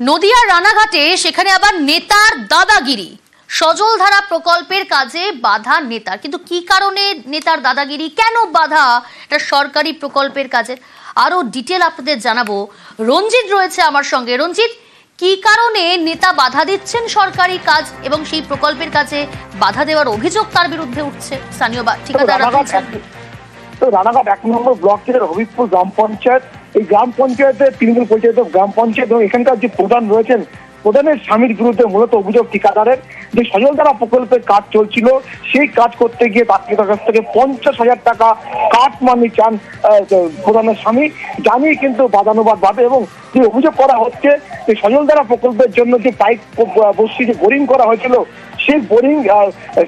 নদিয়ার রানাঘাটে সেখানে আবার নেতার দাদাগিরি। সজলধারা প্রকল্পের কাজে বাধা নেতার, কিন্তু কি কারণে নেতার দাদাগিরি, কেন বাধা এটা সরকারি প্রকল্পের কাজে, আরো ডিটেল আপনাদের জানাবো। রঞ্জিত রয়েছে আমার সঙ্গে। রঞ্জিত, কি কারণে নেতা বাধা দিচ্ছেন সরকারি কাজ এবং সেই প্রকল্পের কাজে বাধা দেওয়ার অভিযোগ তার বিরুদ্ধে উঠছে? স্থানীয় ঠিকাদাররা বলছেন। রানাঘাট 1 নম্বর ব্লকের হবিবপুর গ্রাম পঞ্চায়েত, এই গ্রাম পঞ্চায়েতের তৃণমূল পরিচালিত গ্রাম পঞ্চায়েত এবং এখানকার যে প্রধান রয়েছেন, প্রধানের স্বামীর বিরুদ্ধে মূলত অভিযোগ ঠিকাদারের যে সজলধারা প্রকল্পের কাজ চলছিল, সেই কাজ করতে গিয়ে তার কাছ থেকে 50,000 টাকা কাট মানি চান প্রধানের স্বামী, জানিয়ে কিন্তু বাদানুবাদ ভাবে। এবং যে অভিযোগ করা হচ্ছে যে সজলধারা প্রকল্পের জন্য যে পাইপ বসিয়ে যে বোরিং করা হয়েছিল, সেই বোরিং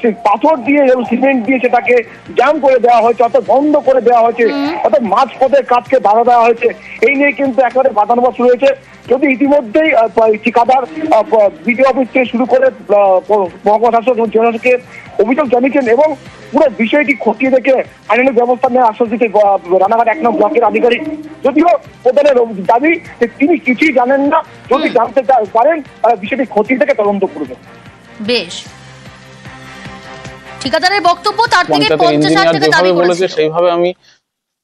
সেই পাথর দিয়ে এবং সিমেন্ট দিয়ে সেটাকে জ্যাম করে দেওয়া হয়েছে, অর্থাৎ বন্ধ করে দেওয়া হয়েছে, অর্থাৎ মাঝপথের কাজকে বাধা দেওয়া হয়েছে। এই নিয়ে কিন্তু একেবারে বাদানুবাদ শুরু হয়েছে। যদি ইতিমধ্যেই ঠিকাদার বিডিও অফিস থেকে শুরু করে মহকুমা শাসক এবং জেলা শাসককে অভিযোগ জানিয়েছেন এবং পুরো বিষয়টি খতিয়ে দেখে আইনানুগ ব্যবস্থা নেওয়ার আশ্বাস দিতে রানাঘাট 1 নম্বর ব্লকের আধিকারিক। যদিও প্রধানের দাবি যে তিনি কিছুই জানেন না, যদি জানতে পারেন তারা বিষয়টি খতিয়ে দেখে তদন্ত করবেন। বেশ, ঠিকাদারের বক্তব্য তার থেকে 50,000 টাকা দাবি করেছে, সেইভাবে আমি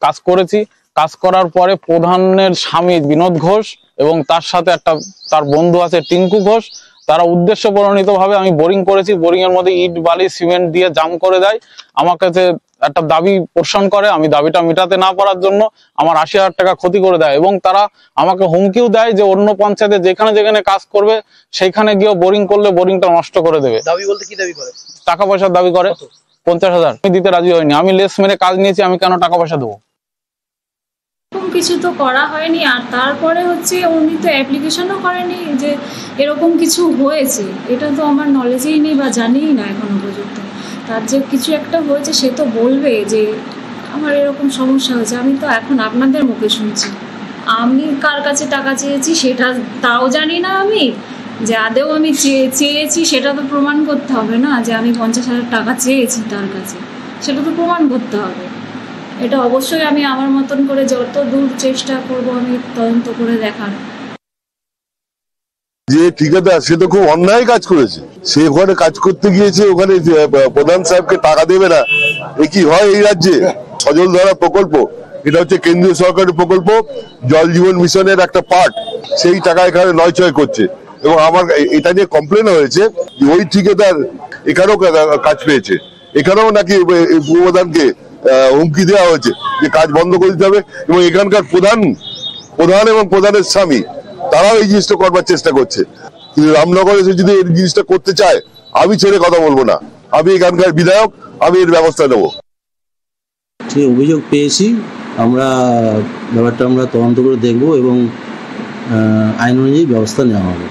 কাজ করেছি। কাজ করার পরে প্রধানের স্বামী বিনোদ ঘোষ এবং তার সাথে একটা তার বন্ধু আছে টিঙ্কু ঘোষ, তারা উদ্দেশ্য প্রণোদিত ভাবে আমি বোরিং করেছি, বোরিং এর মধ্যে ইট বালি সিমেন্ট দিয়ে জাম করে দেয়। আমার কাছে একটা দাবি পোষণ করে, আমি দাবিটা মেটাতে না পারার জন্য আমার 80,000 টাকা ক্ষতি করে দেয় এবং তারা আমাকে হুমকিও দেয় যে অন্য পঞ্চায়েতে যেখানে যেখানে কাজ করবে সেইখানে গিয়ে বোরিং করলে বোরিংটা নষ্ট করে দেবে। দাবি বলতে কি দাবি করে? টাকা পয়সার দাবি করে। 50,000 আমি দিতে রাজি হয়নি। আমি লেস মেরে কাজ নিয়েছি, আমি কেন টাকা পয়সা দেবো? কিছু তো করা হয়নি। আর তারপরে হচ্ছে উনি তো অ্যাপ্লিকেশনও করেনি যে এরকম কিছু হয়েছে, এটা তো আমার নলেজেই নেই বা জানিই না এখনো পর্যন্ত। তার যে কিছু একটা হয়েছে সে তো বলবে যে আমার এরকম সমস্যা হয়েছে। আমি তো এখন আপনাদের মুখে শুনছি। আমি কার কাছে টাকা চেয়েছি সেটা তাও জানি না। আমি যে আদেও আমি চেয়েছি সেটা তো প্রমাণ করতে হবে না, যে আমি 50,000 টাকা চেয়েছি তার কাছে, সেটা তো প্রমাণ করতে হবে। এটা অবশ্যই আমি আমার মতন করে যত দূর চেষ্টা করব আমি তদন্ত করে দেখার। যে ঠিকাদার সে তো খুব অন্যায় কাজ করেছে। সে ওখানে কাজ করতে গিয়েছে, ওখানে প্রধান সাহেবকে টাকা দেবে না, এ কি হয় এই রাজ্যে? সজলধারা প্রকল্প এটা হচ্ছে কেন্দ্রীয় সরকারের প্রকল্প, জল জীবন মিশনের একটা পার্ট, সেই টাকা এখানে নয়ছয় করছে। এবং আমার এটা নিয়ে কমপ্লেন হয়েছে যে ওই ঠিকাদার এখানেও কাজ পেয়েছে, এখানেও নাকি উপপ্রধানকে হুমকি দেওয়া হয়েছে যে কাজ বন্ধ করে দিতে হবে। এবং এখানকার প্রধান এবং প্রধানের স্বামী তারাও এই জিনিসটা করবার চেষ্টা করছে। কিন্তু রামনগরে যদি এই জিনিসটা করতে চায়, আমি ছেড়ে কথা বলবো না। আমি এখানকার বিধায়ক, আমি এর ব্যবস্থা নেব। সেই অভিযোগ পেয়েছি, ব্যাপারটা আমরা তদন্ত করে দেখব এবং আইন অনুযায়ী ব্যবস্থা নেওয়া হবে।